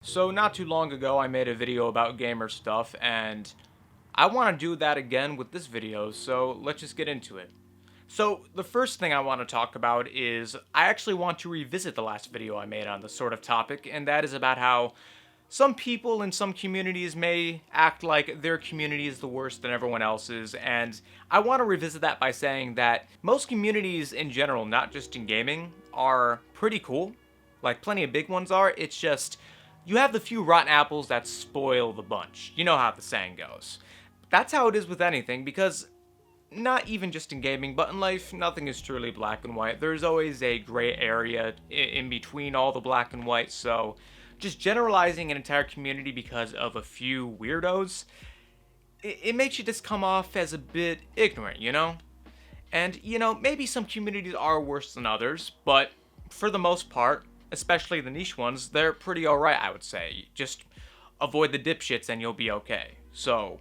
So not too long ago, I made a video about gamer stuff, and I want to do that again with this video, so let's just get into it. So the first thing I want to talk about is I actually want to revisit the last video I made on this sort of topic, and that is about how some people in some communities may act like their community is the worst than everyone else's, and I want to revisit that by saying that most communities in general, not just in gaming, are pretty cool. Like, plenty of big ones are. It's just, you have the few rotten apples that spoil the bunch. You know how the saying goes. That's how it is with anything, because not even just in gaming, but in life, nothing is truly black and white. There's always a gray area in between all the black and white, so just generalizing an entire community because of a few weirdos, it makes you just come off as a bit ignorant, you know? And, maybe some communities are worse than others, but for the most part, especially the niche ones, they're pretty alright, I would say. Just avoid the dipshits and you'll be okay. So,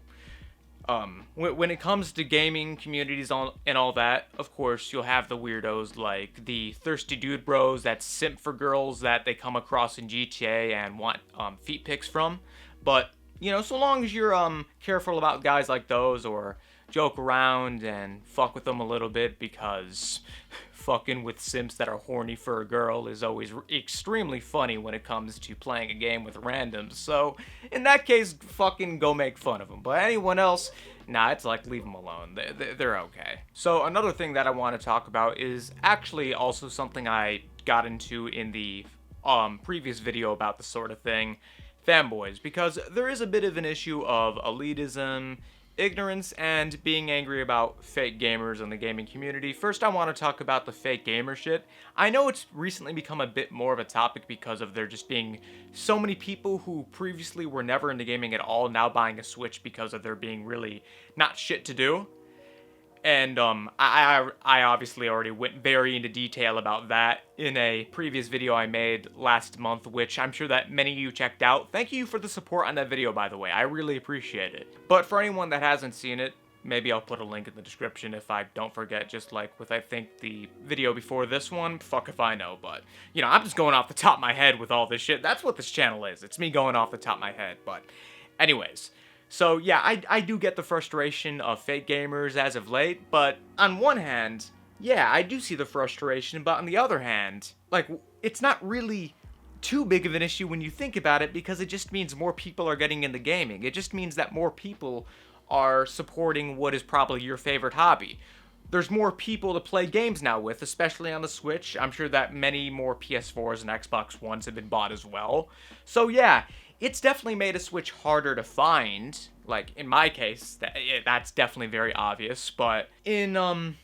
when it comes to gaming communities and all that, of course, you'll have the weirdos like the thirsty dude bros that simp for girls that they come across in GTA and want feet pics from. But, so long as you're careful about guys like those, or joke around and fuck with them a little bit, because fucking with simps that are horny for a girl is always extremely funny when it comes to playing a game with randoms. So, in that case, fucking go make fun of them. But anyone else, nah, it's like, leave them alone. They're okay. So, another thing that I want to talk about is actually also something I got into in the previous video about this sort of thing, fanboys, because there is a bit of an issue of elitism, ignorance, and being angry about fake gamers in the gaming community. First, I want to talk about the fake gamer shit. I know it's recently become a bit more of a topic because of there just being so many people who previously were never into gaming at all now buying a Switch because of there being really not shit to do. And I obviously already went very into detail about that in a previous video I made last month, which I'm sure that many of you checked out. Thank you for the support on that video, by the way. I really appreciate it. But for anyone that hasn't seen it, maybe I'll put a link in the description if I don't forget, just like with, I think, the video before this one. Fuck if I know, but, I'm just going off the top of my head with all this shit. That's what this channel is. It's me going off the top of my head, but anyways. So yeah, I do get the frustration of fake gamers as of late, but on one hand, yeah, I do see the frustration, but on the other hand, like, it's not really too big of an issue when you think about it, because it just means more people are getting into gaming. It just means that more people are supporting what is probably your favorite hobby. There's more people to play games now with, especially on the Switch. I'm sure that many more PS4s and Xbox Ones have been bought as well. So yeah, it's definitely made a Switch harder to find. Like, in my case, that's definitely very obvious. But in a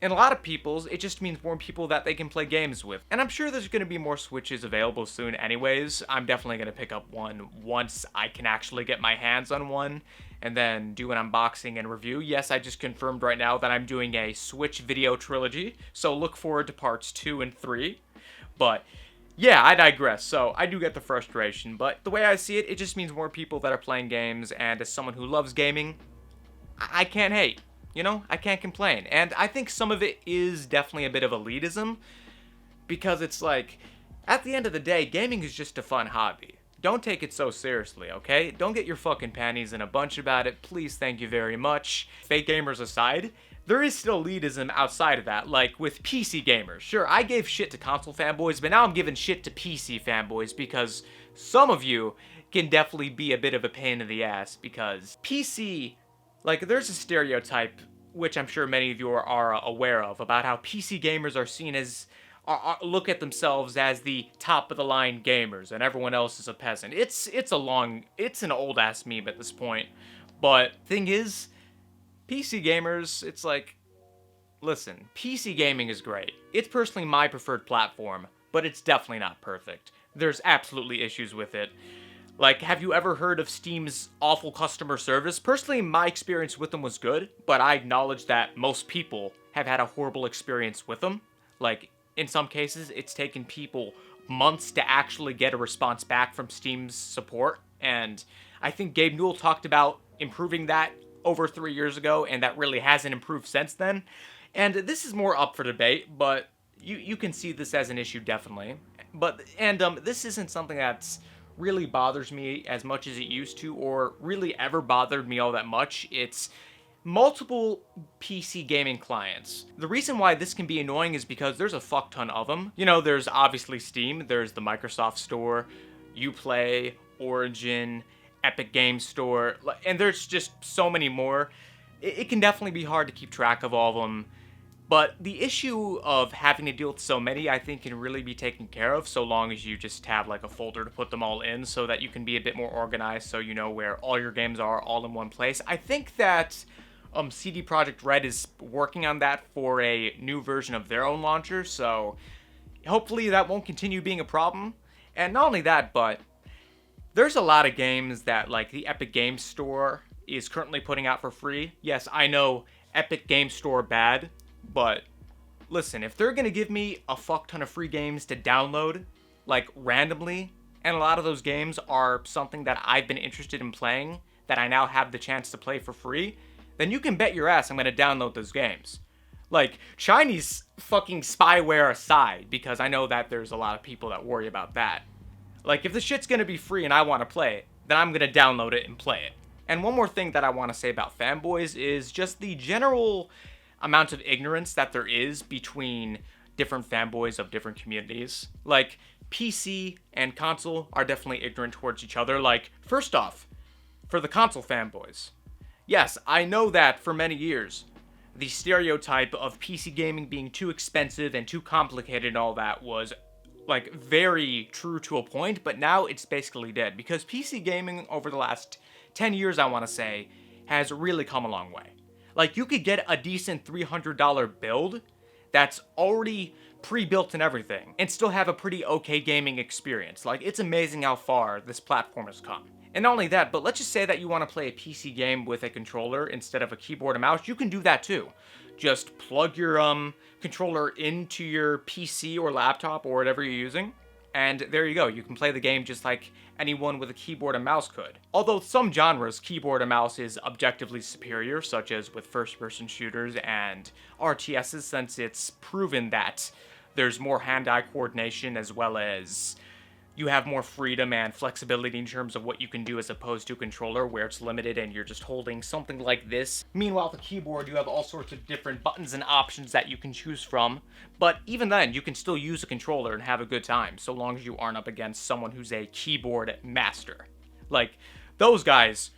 lot of people's, it just means more people that they can play games with. And I'm sure there's going to be more Switches available soon anyways. I'm definitely going to pick up one once I can actually get my hands on one, and then do an unboxing and review. Yes, I just confirmed right now that I'm doing a Switch video trilogy, so look forward to parts 2 and 3. But yeah, I digress. So I do get the frustration, but the way I see it, it just means more people that are playing games, and as someone who loves gaming, I can't hate. I can't complain. And I think some of it is definitely a bit of elitism, because it's like, at the end of the day, gaming is just a fun hobby. Don't take it so seriously, okay? Don't get your fucking panties in a bunch about it. Please, thank you very much. Fake gamers aside, there is still elitism outside of that, like with PC gamers. Sure, I gave shit to console fanboys, but now I'm giving shit to PC fanboys, because some of you can definitely be a bit of a pain in the ass, because PC, like, there's a stereotype, which I'm sure many of you are aware of, about how PC gamers are seen as, look at themselves as the top of the line gamers, and everyone else is a peasant. It's an old ass meme at this point. But thing is, PC gamers, it's like, listen, PC gaming is great. It's personally my preferred platform, but it's definitely not perfect. There's absolutely issues with it. Like, have you ever heard of Steam's awful customer service? Personally, my experience with them was good, but I acknowledge that most people have had a horrible experience with them. Like, in some cases, it's taken people months to actually get a response back from Steam's support, and I think Gabe Newell talked about improving that over 3 years ago, and that really hasn't improved since then. And this is more up for debate, but you can see this as an issue, definitely. But, and this isn't something that's really bothers me as much as it used to, or really ever bothered me all that much, it's multiple PC gaming clients. The reason why this can be annoying is because there's a fuck ton of them. You know, there's obviously Steam, there's the Microsoft Store, Uplay, Origin, Epic Games Store, and there's just so many more. It can definitely be hard to keep track of all of them. But the issue of having to deal with so many, I think, can really be taken care of so long as you just have like a folder to put them all in so that you can be a bit more organized so you know where all your games are all in one place. I think that CD Projekt Red is working on that for a new version of their own launcher, so hopefully that won't continue being a problem. And not only that, but there's a lot of games that like the Epic Games Store is currently putting out for free. Yes, I know Epic Games Store bad, but listen, if they're gonna give me a fuck ton of free games to download, like randomly, and a lot of those games are something that I've been interested in playing, that I now have the chance to play for free, then you can bet your ass I'm gonna download those games. Like, Chinese fucking spyware aside, because I know that there's a lot of people that worry about that. Like, if the shit's gonna be free and I wanna play it, then I'm gonna download it and play it. And one more thing that I wanna say about fanboys is just the general amount of ignorance that there is between different fanboys of different communities. Like, PC and console are definitely ignorant towards each other. Like, first off, for the console fanboys, yes, I know that for many years, the stereotype of PC gaming being too expensive and too complicated and all that was, like, very true to a point, but now it's basically dead. Because PC gaming over the last 10 years, I want to say, has really come a long way. Like, you could get a decent $300 build that's already pre-built and everything, and still have a pretty okay gaming experience. Like, it's amazing how far this platform has come. And not only that, but let's just say that you want to play a PC game with a controller instead of a keyboard and mouse, you can do that too. Just plug your controller into your PC or laptop or whatever you're using, and there you go. You can play the game just like anyone with a keyboard and mouse could. Although some genres, keyboard and mouse is objectively superior, such as with first-person shooters and RTSs, since it's proven that there's more hand-eye coordination as well as you have more freedom and flexibility in terms of what you can do as opposed to a controller where it's limited and you're just holding something like this. Meanwhile, the keyboard, you have all sorts of different buttons and options that you can choose from. But even then, you can still use a controller and have a good time, so long as you aren't up against someone who's a keyboard master. Like, those guys,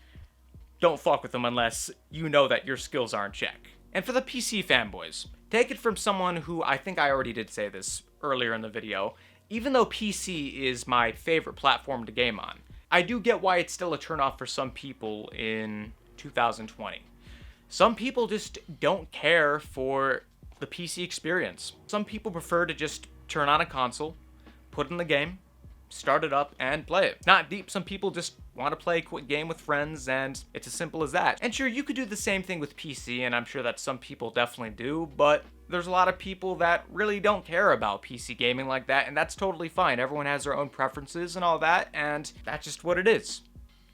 don't fuck with them unless you know that your skills are in check. And for the PC fanboys, take it from someone who, I think I already did say this earlier in the video, even though PC is my favorite platform to game on, I do get why it's still a turnoff for some people in 2020. Some people just don't care for the PC experience. Some people prefer to just turn on a console, put in the game, start it up, and play it. Not deep, some people just want to play a quick game with friends, and it's as simple as that. And sure, you could do the same thing with PC, and I'm sure that some people definitely do, but there's a lot of people that really don't care about PC gaming like that, and that's totally fine. Everyone has their own preferences and all that, and that's just what it is.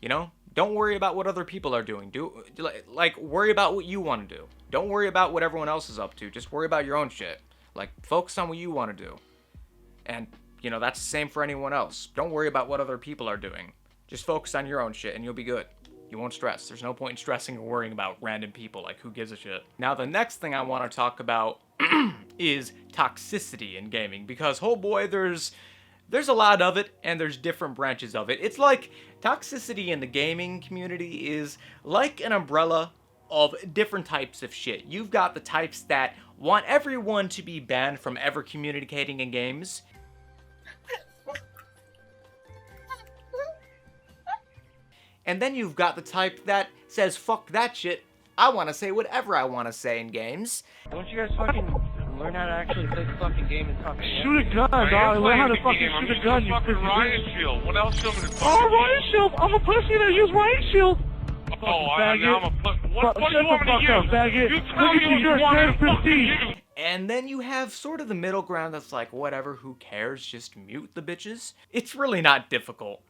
You know? Don't worry about what other people are doing. Worry about what you want to do. Don't worry about what everyone else is up to. Just worry about your own shit. Like, focus on what you want to do. And, you know, that's the same for anyone else. Don't worry about what other people are doing. Just focus on your own shit and you'll be good. You won't stress. There's no point in stressing or worrying about random people. Like, who gives a shit? Now, the next thing I want to talk about is toxicity in gaming. Because, oh boy, there's a lot of it, and there's different branches of it. It's like, toxicity in the gaming community is like an umbrella of different types of shit. You've got the types that want everyone to be banned from ever communicating in games. And then you've got the type that says, fuck that shit, I want to say whatever I want to say in games. Don't you guys fucking learn how to actually play the fucking game and talk? Shoot a gun, dog. Learn how to fucking shoot a gun, you fucking riot shield. What else do you want me to Oh, riot shield! I'm a pussy that use riot shield! Oh, I'm a what do you want me to use? Faggot. You tell me what you want me to fucking use. And then you have sort of the middle ground that's like, whatever, who cares, just mute the bitches. It's really not difficult.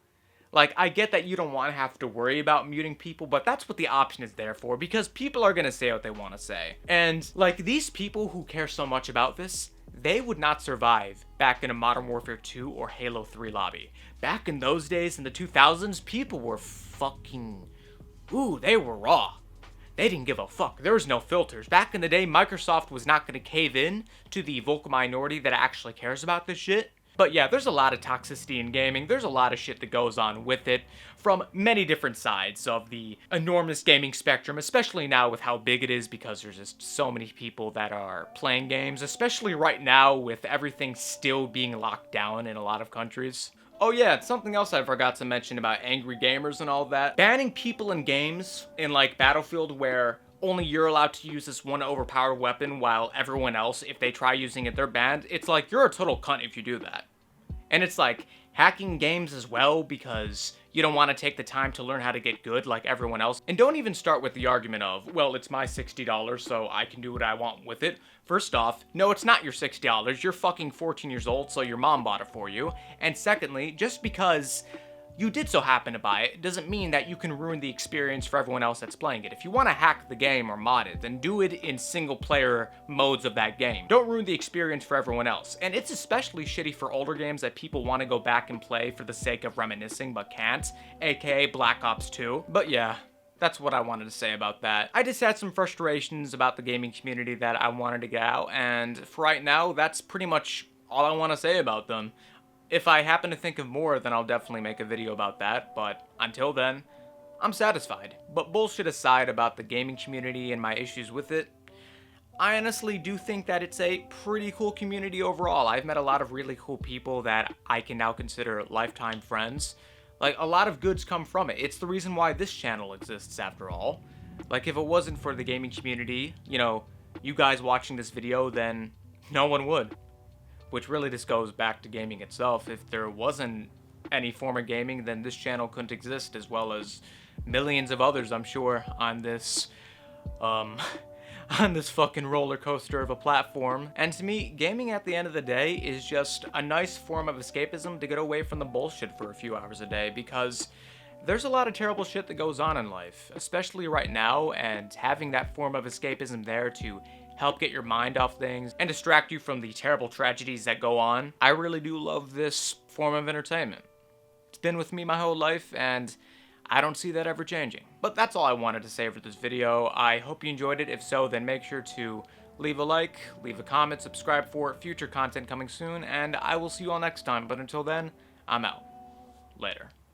Like, I get that you don't want to have to worry about muting people, but that's what the option is there for, because people are going to say what they want to say. And, like, these people who care so much about this, they would not survive back in a Modern Warfare 2 or Halo 3 lobby. Back in those days, in the 2000s, people were fucking... Ooh, they were raw. They didn't give a fuck. There was no filters. Back in the day, Microsoft was not going to cave in to the vocal minority that actually cares about this shit. But yeah, there's a lot of toxicity in gaming. There's a lot of shit that goes on with it from many different sides of the enormous gaming spectrum, especially now with how big it is because there's just so many people that are playing games, especially right now with everything still being locked down in a lot of countries. Oh yeah, something else I forgot to mention about angry gamers and all that. Banning people in games, in like Battlefield, where only you're allowed to use this one overpowered weapon while everyone else, if they try using it, they're banned. It's like, you're a total cunt if you do that. And it's like, hacking games as well because you don't want to take the time to learn how to get good like everyone else. And don't even start with the argument of, well, it's my $60, so I can do what I want with it. First off, no, it's not your $60. You're fucking 14 years old, so your mom bought it for you. And secondly, just because you did so happen to buy it doesn't mean that you can ruin the experience for everyone else that's playing it. If you want to hack the game or mod it, then do it in single player modes of that game. Don't ruin the experience for everyone else. And it's especially shitty for older games that people want to go back and play for the sake of reminiscing but can't, aka Black Ops 2. But yeah, that's what I wanted to say about that. I just had some frustrations about the gaming community that I wanted to get out, and for right now, that's pretty much all I want to say about them. If I happen to think of more, then I'll definitely make a video about that, but until then, I'm satisfied. But bullshit aside about the gaming community and my issues with it, I honestly do think that it's a pretty cool community overall. I've met a lot of really cool people that I can now consider lifetime friends. Like, a lot of goods come from it. It's the reason why this channel exists, after all. Like, if it wasn't for the gaming community, you know, you guys watching this video, then no one would. Which really just goes back to gaming itself. If there wasn't any form of gaming, then this channel couldn't exist, as well as millions of others, I'm sure, on this, on this fucking roller coaster of a platform. And to me, gaming at the end of the day is just a nice form of escapism to get away from the bullshit for a few hours a day, because there's a lot of terrible shit that goes on in life, especially right now, and having that form of escapism there to help get your mind off things and distract you from the terrible tragedies that go on. I really do love this form of entertainment. It's been with me my whole life, and I don't see that ever changing. But that's all I wanted to say for this video. I hope you enjoyed it. If so, then make sure to leave a like, leave a comment, subscribe for future content coming soon, and I will see you all next time. But until then, I'm out. Later.